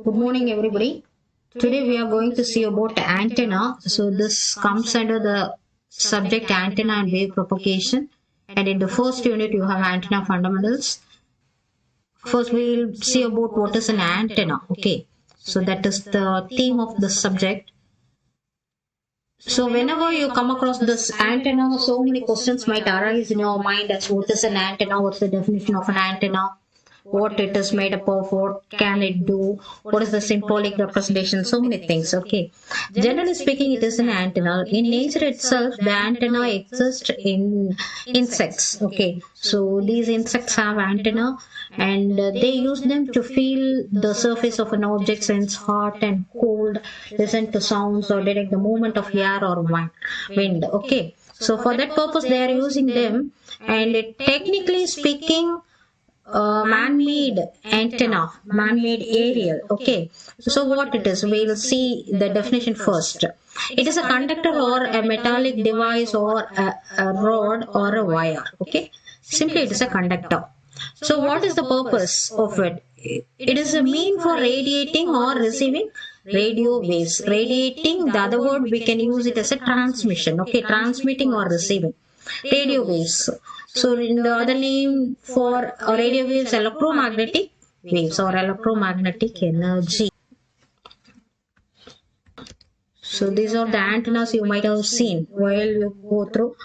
Good morning, everybody. Today we are going to see about antenna. So this comes under the subject antenna and wave propagation. And in the first unit, you have antenna fundamentals. First, we will see about what is an antenna. Okay. So that is the theme of the subject. So whenever you come across this antenna, so many questions might arise in your mind as what is an antenna, what's the definition of an antenna, what it is made up of, what can it do, what is the symbolic representation, so many things. Okay, generally speaking, it is an antenna. In nature itself, the antenna exists in insects. Okay, so these insects have antenna, and they use them to feel the surface of an object, sense hot and cold, listen to sounds, or detect the movement of air or wind. Okay, so for that purpose they are using them. And technically speaking, man-made antenna, man-made aerial. Okay, so what it is, we'll see the definition first. It is a conductor or a metallic device or a rod or a wire. Okay, simply it is a conductor. So what is the purpose of it? It is a mean for radiating or receiving radio waves. Radiating, the other word we can use it as a transmission. Okay, transmitting or receiving radio waves. So in the other name for radio waves, electromagnetic waves or electromagnetic energy. So these are the antennas you might have seen while you go through.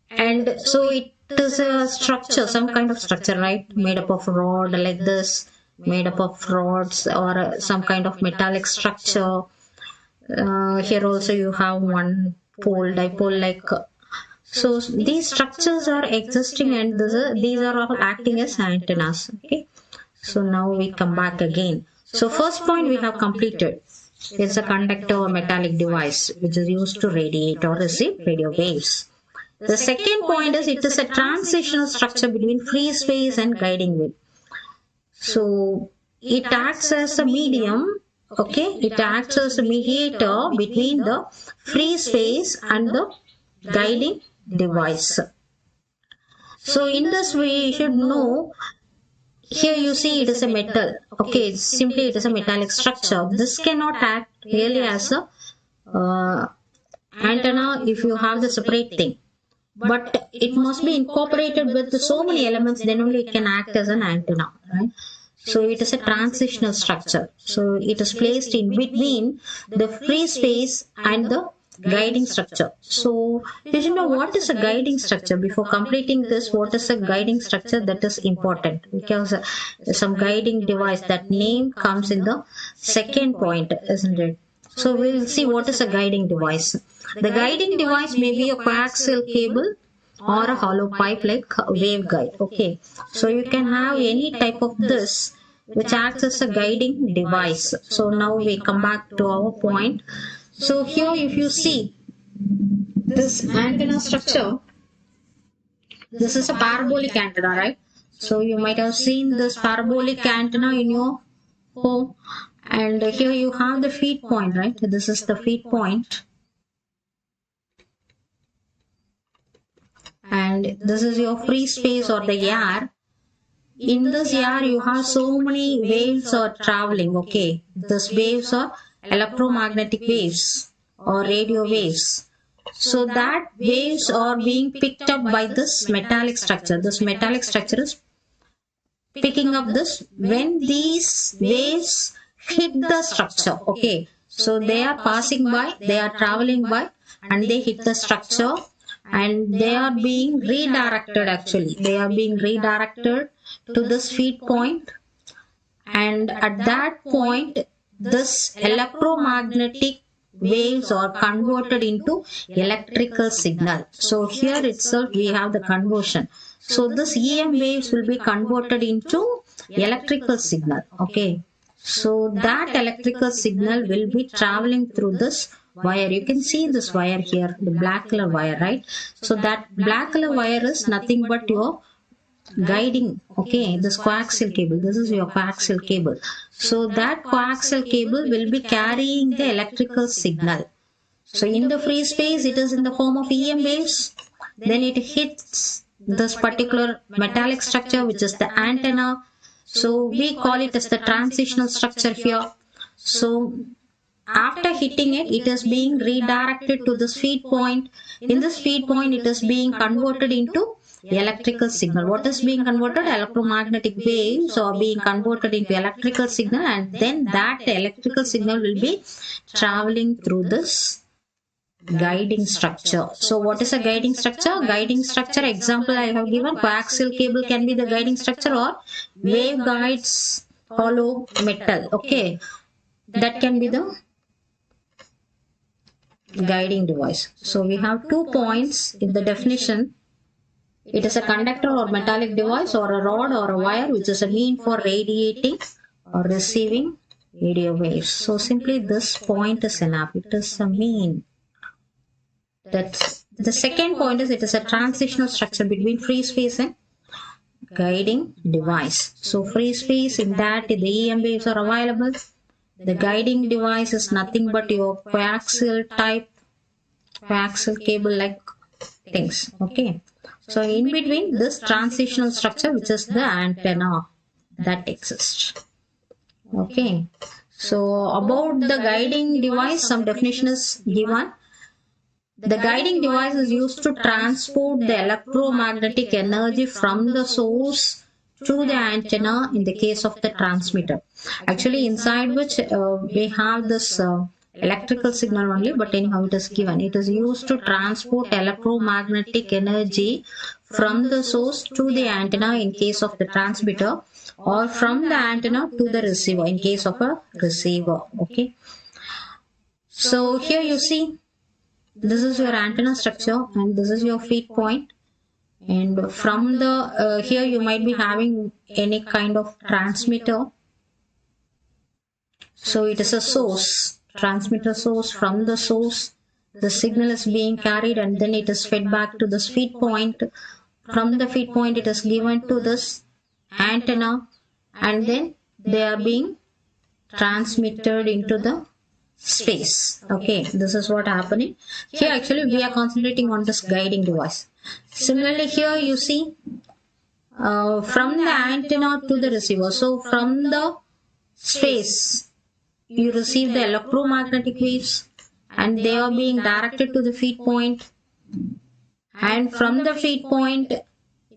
And so it is a structure, some kind of structure, right? Made up of rod like this, made up of rods or some kind of metallic structure. Here also you have one pole, dipole like. So these structures are existing, and these are all acting as antennas. Okay. So now we come back again. So first point we have completed. It's a conductor or metallic device which is used to radiate or receive radio waves. The second point is it is a transitional structure between free space and guiding wave. So it acts as a medium. Okay, it acts as a mediator between the free space and the guiding device. So in this way you should know, here you see it is a metal. Okay, simply it is a metallic structure. This cannot act really as a antenna if you have the separate thing, but it must be incorporated with so many elements, then only it can act as an antenna, right? So it is a transitional structure. So it is placed in between the free space and the guiding structure. So you should know what is a guiding structure. Before completing this, what is a guiding structure, that is important, because some guiding device, that name comes in the second point, isn't it? So we'll see what is a guiding device. The guiding device may be a coaxial cable or a hollow pipe like waveguide. Okay, so you can have any type of this which acts as a guiding device. So now we come back to our point. So here if you see this antenna structure, this is a parabolic antenna, right? So you might have seen this parabolic antenna in your home, and here you have the feed point, right? This is the feed point, and this is your free space or the air. In this air you have so many waves are traveling. Okay, these waves are electromagnetic waves or radio waves. So that waves are being picked up by this metallic structure. This metallic structure is picking up this when these waves hit the structure. Okay, so they are passing by, they are traveling by, and they hit the structure, and they are being redirected. Actually, they are being redirected to this feed point, and at that point this electromagnetic waves are converted into electrical signal. So here itself we have the conversion. So this EM waves will be converted into electrical signal. Okay, so that electrical signal will be traveling through this wire. You can see this wire here, the black color wire, right? So that black color wire is nothing but your guiding. Okay, this coaxial cable, this is your coaxial cable. So that coaxial cable will be carrying the electrical signal. So in the free space it is in the form of EM waves, then it hits this particular metallic structure which is the antenna. So we call it as the transitional structure here. So after hitting it, it is being redirected to this feed point. In this feed point, it is being converted into electrical signal. What is being converted? Electromagnetic waves are being converted into electrical signal, and then that electrical signal will be traveling through this guiding structure. So what is a guiding structure? Guiding structure example I have given, coaxial cable can be the guiding structure, or waveguides, hollow metal. Okay, that can be the guiding device. So we have 2 points in the definition. It is a conductor or metallic device, or a rod or a wire, which is a mean for radiating or receiving radio waves. So simply this point is enough. It is a mean. That's the second point. Is it is a transitional structure between free space and guiding device. So free space, in that the EM waves are available. The guiding device is nothing but your coaxial type, coaxial cable like things. Okay. So in between this transitional structure, which is the antenna that exists. Okay. So about the guiding device, some definition is given. The guiding device is used to transport the electromagnetic energy from the source to the antenna in the case of the transmitter. Actually, inside which we have this electrical signal only, but anyhow it is given. It is used to transport electromagnetic energy from the source to the antenna in case of the transmitter, or from the antenna to the receiver in case of a receiver. Okay. So here you see, this is your antenna structure and this is your feed point. And from the here you might be having any kind of transmitter. So it is a source, transmitter source. From the source the signal is being carried and then it is fed back to this feed point. From the feed point it is given to this antenna, and then they are being transmitted into the space. Okay, this is what happening here. Actually we are concentrating on this guiding device. Similarly here you see from the antenna to the receiver. So from the space you receive the electromagnetic waves and they are being directed to the feed point, and from the feed point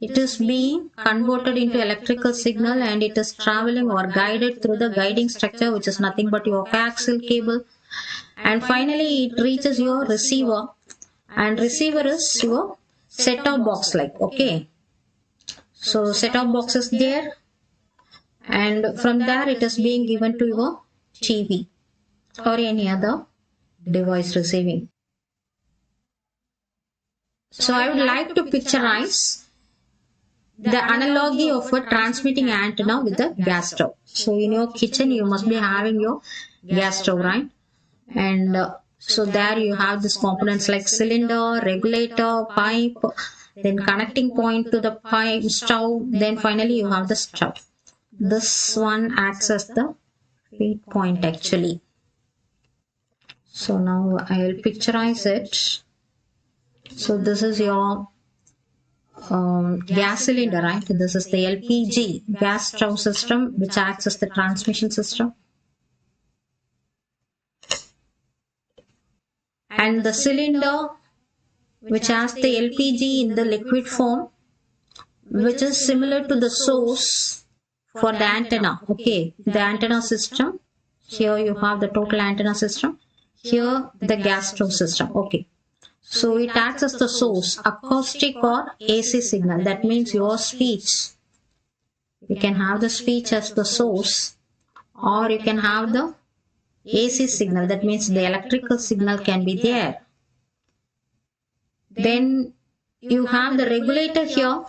it is being converted into electrical signal and it is traveling or guided through the guiding structure, which is nothing but your coaxial cable. And finally it reaches your receiver, and receiver is your set-top box like. Okay, so set-top box is there, and from there it is being given to your TV or any other device receiving. So I would like to picturize the analogy of a transmitting antenna with a gas stove. So in your kitchen you must be having your gas stove, right? And so there you have these components like cylinder, regulator, pipe, then connecting point to the pipe, stove, then finally you have the stove. This one acts as the feed point actually. So now I will picturize it. So this is your gas cylinder, right? This is the LPG gas stove system, which acts as the transmission system. And the cylinder, which has the LPG in the liquid form, which is similar to the source for the antenna. Okay, the antenna system. Here you have the total antenna system. Here the gas stove system. Okay. So it acts as the source, acoustic or AC signal. That means your speech. You can have the speech as the source, or you can have the AC signal. That means the electrical signal can be there. Then you have the regulator here.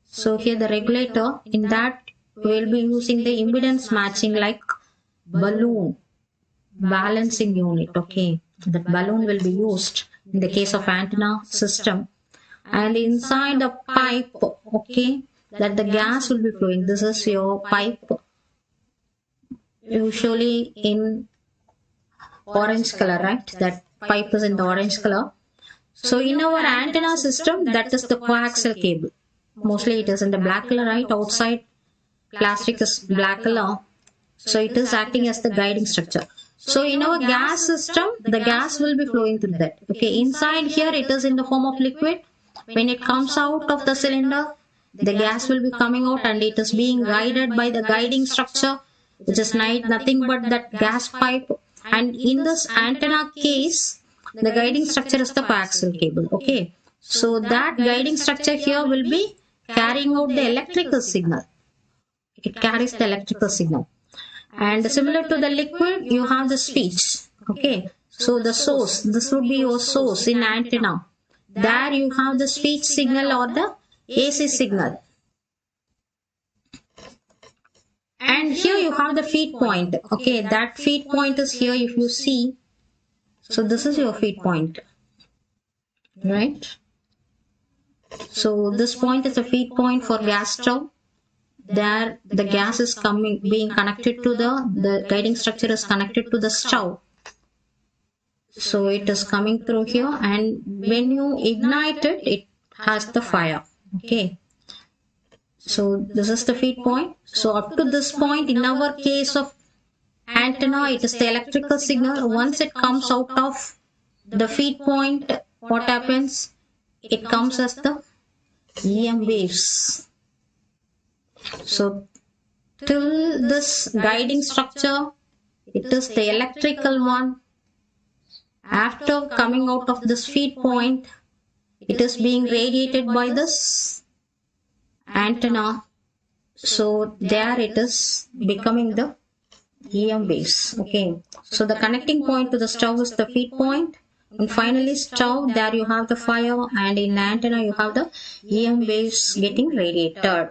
So here the regulator, in that we will be using the impedance matching like balloon balancing unit. Okay, that balloon will be used in the case of antenna system, and inside the pipe, okay, that the gas will be flowing. This is your pipe, usually in orange color, right? That pipe is in the orange color. So in our antenna system, that is the coaxial cable. Mostly it is in the black color, right? Outside plastic is black color. So it is acting as the guiding structure. So in our gas system, the gas will be flowing through that. Okay, inside here it is in the form of liquid. When it comes out of the cylinder, the gas will be coming out and it is being guided by the guiding structure, which is nothing but that gas pipe. And in this antenna case, the guiding structure is the coaxial cable. Okay, so that guiding structure here will be carrying out the electrical signal. It carries the electrical signal. And similar to the liquid, you have the speech. Okay, so the source, this would be your source in antenna. There you have the speech signal or the AC signal. And here you have the feed point. Okay, that feed point is here if you see. So this is your feed point, right? So this point is a feed point for gas stove. There the gas is being connected to the guiding structure is connected to the stove. So it is coming through here, and when you ignite it, it has the fire. Okay. So this is the feed point. So up to this point, in our case of antenna, it is the electrical signal. Once it comes out of the feed point, what happens? It comes as the EM waves. So till this guiding structure, it is the electrical one. After coming out of this feed point, it is being radiated by this antenna. So there it is becoming the EM waves. Okay. So the connecting point to the stove is the feed point. And finally stove, there you have the fire, and in the antenna you have the EM waves getting radiated.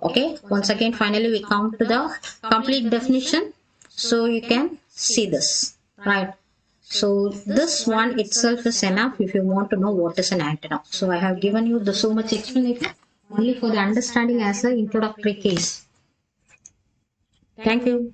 Okay. Once again, finally we come to the complete definition. So you can see this, right? So this one itself is enough if you want to know what is an antenna. So I have given you so much explanation only for the understanding as an introductory case. Thank you.